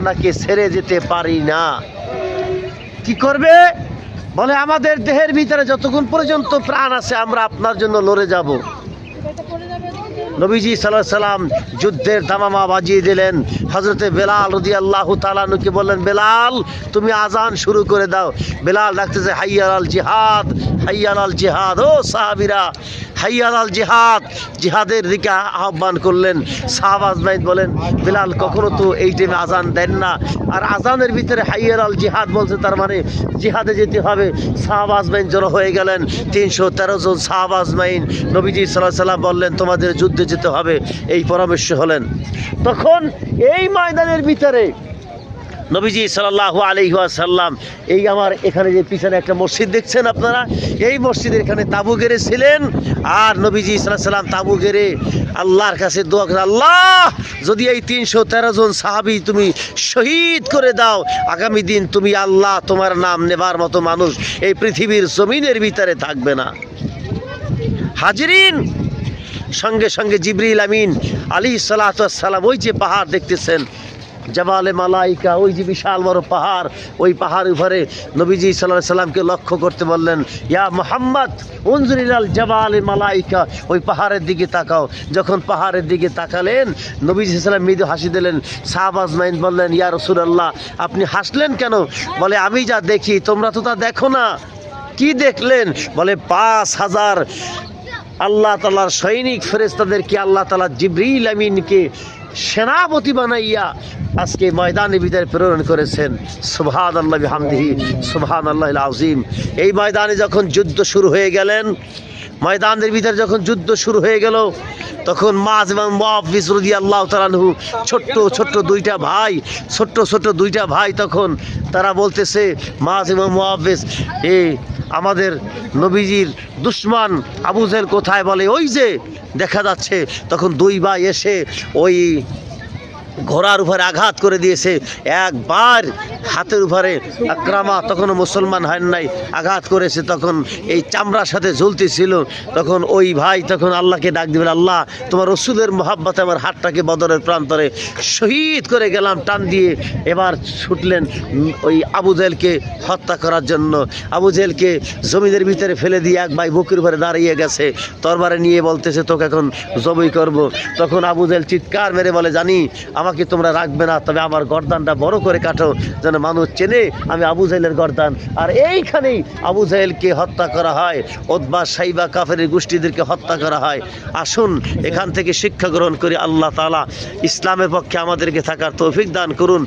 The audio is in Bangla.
আপনাকে ছেড়ে যেতে পারি না। কি করবে? বলে আমাদের দেহের ভিতরে যতক্ষণ পর্যন্ত প্রাণ আছে আমরা আপনার জন্য লড়ে যাব। নবীজি সাল্লাল্লাহু আলাইহি সাল্লাম যুদ্ধের দামামা বাজিয়ে দিলেন। হযরতে বেলাল রাদিয়াল্লাহু তাআলা আনহুকে বললেন, বেলাল তুমি আজান শুরু করে দাও। বেলাল ডাকতেছে, হাইয়া আল জিহাদ, হাইয়া আল জিহাদ। ও সাহাবীরা, হাইয়া আল জিহাদ, জিহাদের দিকে আহ্বান করলেন। সাহাবা আজমাইন বলেন, বেলাল কখনো তো এই টাইমে আজান দেন না, আর আজানের ভিতরে হাইয়া আল জিহাদ বলছে, তার মানে জিহাদে যেতে হবে। সাহাবা আজমাইন জড়ো হয়ে গেলেন, 313 জন সাহাবা আজমাইন। নবীজি সাল্লাল্লাহু আলাইহি সাল্লাম বললেন, তোমাদের যুদ্ধে যেতে হবে। এই পরামর্শ হলেন। তখন এই ময়দানের ভিতরে নবীজি সাল্লাল্লাহু আলাইহি ওয়াসাল্লাম, এই আমার এখানে যে পিছনে একটা মসজিদ দেখছেন আপনারা, এই মসজিদের এখানে তাবু গেড়েছিলেন। আর নবীজি সাল্লাল্লাহু আলাইহি ওয়াসাল্লাম তাবু গেড়ে আল্লাহর কাছে দোয়া করে, আল্লাহ যদি এই 313 জন সাহাবী তুমি শহীদ করে দাও, আগামী দিন তুমি আল্লাহ তোমার নাম নেবার মতো মানুষ এই পৃথিবীর জমিনের ভিতরে থাকবে না। হাজিরিন, সঙ্গে সঙ্গে জিবরিল আমিন আলাইহিস সালাতু ওয়াস সালাম, ওই যে পাহাড় দেখতেছেন জাবালে মালাইকা, ওই যে বিশাল বড় পাহাড়, ওই পাহাড়ের উপরে নবীজি সাল্লাল্লাহু আলাইহি সাল্লামকে লক্ষ্য করতে বললেন, ইয়া মুহাম্মদ উনজুর ইলাল জাবালে মালাইকা, ওই পাহাড়ের দিকে তাকাও। যখন পাহাড়ের দিকে তাকালেন, নবীজি সাল্লাল্লাহু আলাইহি সাল্লাম মৃদু হাসি দিলেন। সাহাবা আজমাইন বললেন, ইয়া রাসূলুল্লাহ আপনি হাসলেন কেন? বলে, আমি যা দেখি তোমরা তো তা দেখো না। কি দেখলেন? বলে, 5000 আল্লাহ তাআলার সৈনিক ফেরেশতাদেরকে আল্লাহ তাআলা জিবরিল আমিনকে সেনাপতি বানাইয়া আজকে ময়দানের ভিতরে প্রেরণ করেছেন। সুবহানাল্লাহি বিহামদিহি, সুবহানাল্লাহিল আযীম। এই ময়দানে যখন যুদ্ধ শুরু হয়ে গেলেন, ময়দানের ভিতরে যখন যুদ্ধ শুরু হয়ে গেল, তখন মায এবং মুআবিজ রাদিয়াল্লাহু তাআলা আনহু, ছোট্ট ছোট্ট দুইটা ভাই, তখন তারা বলতেছে, মায এবং মুআবিজ, আমাদের নবীজির দুশমন আবু জেহেল কোথায়? বলে, ওই যে দেখা যাচ্ছে। তখন দুই ভাই এসে ওই ঘোড়ার উপরে আঘাত করে দিয়েছে, একবার হাতের উপরে আকরামা, তখনও মুসলমান হয় নাই, আঘাত করেছে। তখন এই চামড়ার সাথে ঝুলতেছিল। তখন ওই ভাই তখন আল্লাহকে ডাক দিবেন, আল্লাহ তোমার রসুলের মহাব্বতে আমার হাতটাকে বদরের প্রান্তরে শহীদ করে গেলাম টান দিয়ে। এবার ছুটলেন ওই আবু জেহেলকে হত্যা করার জন্য। আবু জেহেলকে জমিনের ভিতরে ফেলে দিয়ে এক ভাই বুকের উপরে দাঁড়িয়ে গেছে, তরবারে নিয়ে বলতেছে, তোকে এখন জবাই করব। তখন আবু জেহেল চিৎকার মেরে বলে, জানি আমাকে তোমরা রাখবে না, তবে আমার গর্দানটা বড় করে কাটো, যেন মানুষ চেনে আমি আবু জেহেলের গর্দান। আর এইখানেই আবু জেহেলকে হত্যা করা হয়, উতবা সাইবা কাফেরের গোষ্ঠীদেরকে হত্যা করা হয়। আসুন এখান থেকে শিক্ষা গ্রহণ করি। আল্লাহ তাআলা ইসলামের পক্ষে আমাদেরকে থাকার তৌফিক দান করুন।